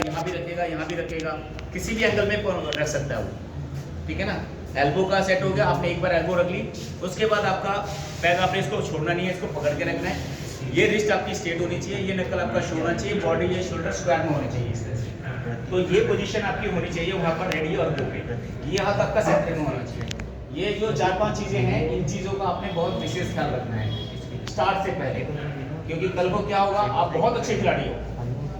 यहाँ भी रखेगा, यहाँ भी रखेगा, किसी भी एंगल में रख सकता है वो, ठीक है ना। एल्बो का सेट हो गया, आपने एक बार एल्बो रख ली, उसके बाद आपका पैर आपने इसको छोड़ना नहीं है, इसको पकड़ के रखना है। ये रिस्ट आपकी स्ट्रेट होनी चाहिए, ये नकल आपका शो होना चाहिए, बॉडी ये शोल्डर स्क्वायर में होनी चाहिए इस तरह से। तो ये पोजीशन आपकी होनी चाहिए वहाँ पर रेडी और गो पे। ये हाथ आपका सेंटर में होना चाहिए। ये जो 4-5 चीज़ें हैं, इन चीज़ों का आपने बहुत विशेष ख्याल रखना है स्टार्ट से पहले, क्योंकि कल को क्या होगा, आप बहुत अच्छे खिलाड़ी हो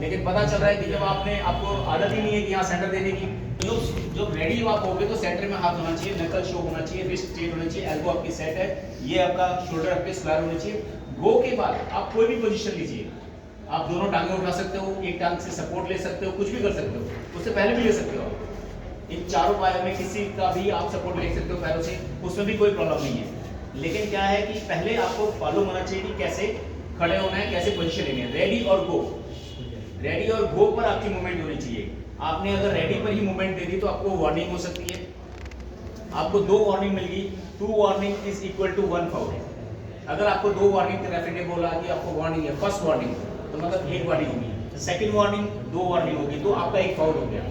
लेकिन पता चल रहा है कि जब आपको आदत ही नहीं है कि यहाँ सेंटर देने की, तो जो रेडी आप होगे तो सेंटर में हाथ होना चाहिए, नकल शो होना चाहिए, रिस्ट स्ट्रेट होना चाहिए, एल्बो आपकी सेट है, ये आपका शोल्डर आपके स्क्वायर होना चाहिए। गो के बाद आप कोई भी पोजीशन लीजिए, आप दोनों टांगें उठा सकते हो, एक टांग से सपोर्ट ले सकते हो, कुछ भी कर सकते हो, उससे पहले भी ले सकते हो आप। इन चारों पायों में किसी का भी आप सपोर्ट ले सकते हो पैरों से, उसमें भी कोई प्रॉब्लम नहीं है। लेकिन क्या है कि पहले आपको फॉलो होना चाहिए कि कैसे खड़े होना है, कैसे पोजीशन लेनी है। रेडी और गो, रेडी और गो पर आपकी मूवमेंट होनी चाहिए। आपने अगर रेडी पर ही मूवमेंट दे दी तो आपको वार्निंग हो सकती है। आपको 2 वार्निंग मिल गई, 2 warning is equal to 1 foul. अगर आपको 2 वार्निंग रेफरी ने बोला कि आपको वार्निंग है, फर्स्ट वार्निंग तो मतलब 1 वार्निंग होगी, सेकंड वार्निंग 2 वार्निंग होगी, तो आपका 1 फाउल हो गया।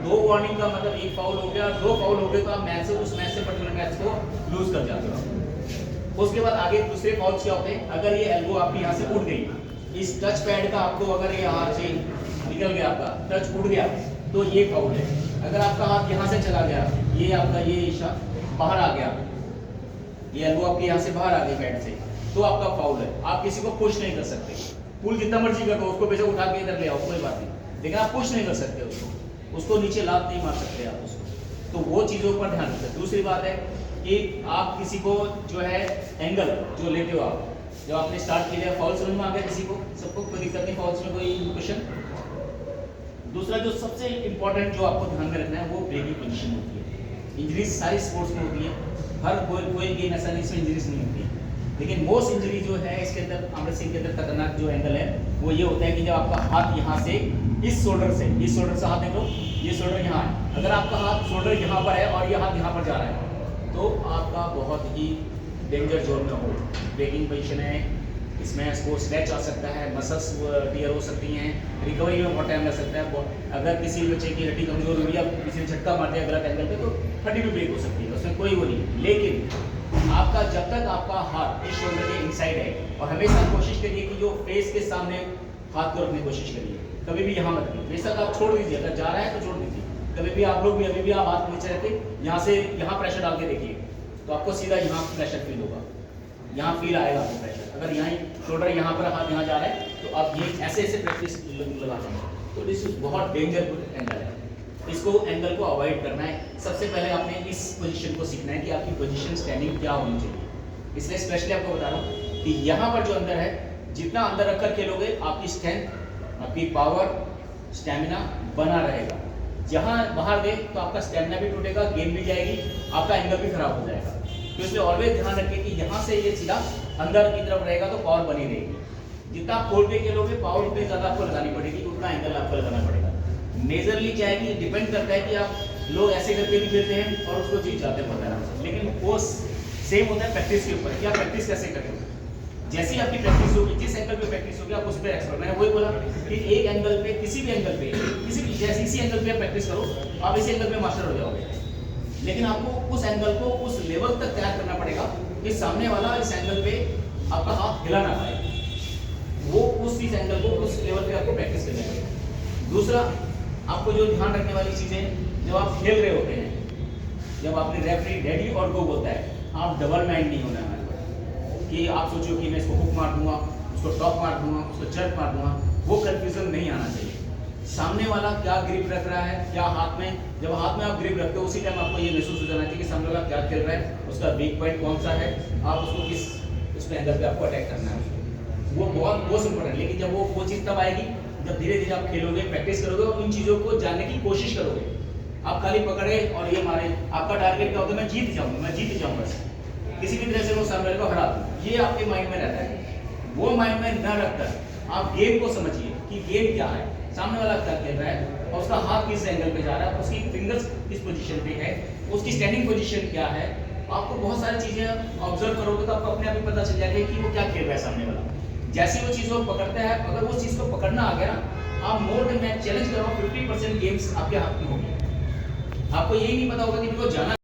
2 वार्निंग का मतलब 1 फाउल हो गया, 2 फाउल हो गए तो आप मैच से उस मैच से पर्टिकुलर मैच को लूज कर जाते हो। उसके बाद आगे दूसरे फाउल्स क्या होते हैं, अगर ये एल्बो आपकी यहाँ से उठ गई, इस टच पैड का आपको अगर ये हाथ से निकल गया, आपका टच उड़ गया, तो ये फाउल है। अगर आपका हाथ यहाँ से चला गया, ये आपका ये इशारा बाहर आ गया, ये एल्बो आपके यहाँ से बाहर आ गई पैड से, तो आपका फाउल है। आप किसी को पुश नहीं कर सकते, पुल जितना मर्जी कर दो, उसको बेशक उठा के इधर ले आओ, कोई बात नहीं, लेकिन आप पुश नहीं कर सकते उसको नीचे लात नहीं मार सकते आप उसको। तो वो चीज़ों पर ध्यान रखें। दूसरी बात है कि आप किसी को जो है एंगल जो लेते हो, आप जब आपने स्टार्ट किया, फॉल्स समझ में आ गया किसी को, सबको कोई दिक्कत नहीं, फॉल्स में कोई क्वेश्चन। दूसरा जो सबसे इंपॉर्टेंट जो आपको ध्यान में रखना है, वो ब्रेकिंग पोजीशन होती है। इंजरीज सारी स्पोर्ट्स में होती है, हर कोई गेम ऐसा नहीं इसमें इंजरीज नहीं होती है, लेकिन मोस्ट इंजरी जो है इसके अंदर, अमृत सिंह के अंदर खतरनाक जो एंगल है वो ये होता है कि जब आपका हाथ यहाँ से इस शोल्डर से हाथ देखो, ये शोल्डर यहाँ है, अगर आपका हाथ शोल्डर यहाँ पर है और ये हाथ यहाँ पर जा रहा है, तो आपका बहुत ही डेंजर जोन में हो। ब्रेकिंग पोजीशन है, इसमें इसको स्क्रैच आ सकता है, मसल्स टियर हो सकती हैं, रिकवरी में बहुत टाइम लग सकता है। अगर किसी बच्चे की हड्डी कमजोर हुई या किसी ने झटका मार दिया गलत एंगल पे, तो हड्डी भी ब्रेक हो सकती है, उसमें कोई वो नहीं। लेकिन आपका जब तक आपका हाथ इस शोल्डर के इनसाइड है, और हमेशा कोशिश करिए कि जो फेस के सामने हाथ को रखने की कोशिश करिए, कभी भी यहाँ मत रखिए, बेशक आप छोड़ दीजिए, अगर जा रहा है तो छोड़ दीजिए। कभी भी आप लोग भी अभी भी आप हाथ नीचे रखिए, यहाँ से यहाँ प्रेशर डाल के देखिए, तो आपको सीधा यहाँ प्रेशर फील होगा, यहाँ फील आएगा आपको प्रेशर। अगर यहाँ शोल्डर यहाँ पर हाथ यहाँ जा रहा है, तो आप ये ऐसे ऐसे प्रैक्टिस लगाते हैं, तो दिस बहुत डेंजर एंगल है, इसको एंगल को अवॉइड करना है। सबसे पहले आपने इस पोजीशन को सीखना है कि आपकी पोजीशन स्टैंडिंग क्या होनी चाहिए। इसलिए स्पेशली आपको बता रहा हूँ कि यहाँ पर जो अंदर है, जितना अंदर रखकर खेलोगे, आपकी स्ट्रेंथ, आपकी पावर, स्टैमिना बना रहेगा। जहाँ बाहर गए तो आपका स्टैमिना भी टूटेगा, गेम भी जाएगी, आपका एंगल भी खराब हो जाएगा। तो इसलिए ऑलवेज ध्यान रखिए कि यहाँ से ये सीधा अंदर की तरफ रहेगा तो पावर बनी रहेगी। जितना आप खोल के खेलोगे, पावर उतनी ज़्यादा आपको लगानी पड़ेगी, उतना एंगल आपको लगाना पड़ेगा। मेजरली क्या है कि डिपेंड करता है कि आप लोग ऐसे करके भी खेलते हैं और उसको जीत जाते हैं बहुत आराम से, लेकिन वो सेम होता है प्रैक्टिस के ऊपर कि आप प्रैक्टिस कैसे करेंगे। जैसी आपकी प्रैक्टिस होगी, जिस एंगल पे प्रैक्टिस होगी, आप उस पर एक्सपर्ट। मैंने वही बोला कि एक एंगल पे, किसी भी एंगल पे, किसी भी जैसे इसी एंगल पे प्रैक्टिस करो, आप इसी एंगल पे मास्टर हो जाओगे। लेकिन आपको उस एंगल को उस लेवल तक तैयार करना पड़ेगा कि सामने वाला इस एंगल पे आपका हाथ हिला ना पाए, वो उस इस एंगल को उस लेवल पे आपको प्रैक्टिस करनी पड़ेगी। दूसरा, आपको जो ध्यान रखने वाली चीज़ें, जब आप खेल रहे होते हैं, जब आपने रेफरी रेडी और गो होता है, आप डबल माइंड नहीं होना है कि आप सोचो कि मैं इसको हुक मार दूंगा, उसको टॉप मार दूंगा, उसको जर्क मार दूंगा, वो कंफ्यूजन नहीं आना चाहिए। सामने वाला क्या ग्रिप रख रहा है, क्या हाथ में, जब हाथ में आप ग्रिप रखते हो, उसी टाइम आपको ये महसूस हो जाना चाहिए कि सामने वाला क्या खेल रहा है, उसका वीक पॉइंट कौन सा है, आप उसको किस उसमें एंगल पे आपको अटैक करना है, वो बहुत बहुत इंपॉर्टेंट। लेकिन जब वो चीज़ तब आएगी जब धीरे धीरे आप खेलोगे, प्रैक्टिस करोगे और इन चीज़ों को जानने की कोशिश करोगे। आप खाली पकड़े और ये मारे, आपका टारगेट क्या होता है, मैं जीत जाऊँगा, किसी भी तरह से वो सामने को हरा दूँ, ये आपके माइंड में रहता है। वो माइंड में न रखकर आप गेम को समझिए कि गेम क्या है, सामने वाला क्या खेल रहा है और उसका हाथ किस एंगल पे जा रहा है, उसकी फिंगर्स किस पोजीशन पे है, उसकी स्टैंडिंग पोजीशन क्या है। आपको बहुत सारी चीज़ें ऑब्जर्व करोगे तो आपको अपने आप ही पता चल जाएगा कि वो क्या खेल रहा है सामने वाला। जैसे वो चीज़ को पकड़ता है, अगर वो चीज़ को पकड़ना आ गया ना, आप मोर देन मैं चैलेंज कर रहा हूँ 50% गेम्स आपके हाथ में होंगे। आपको यही नहीं पता होगा कि इनको जाना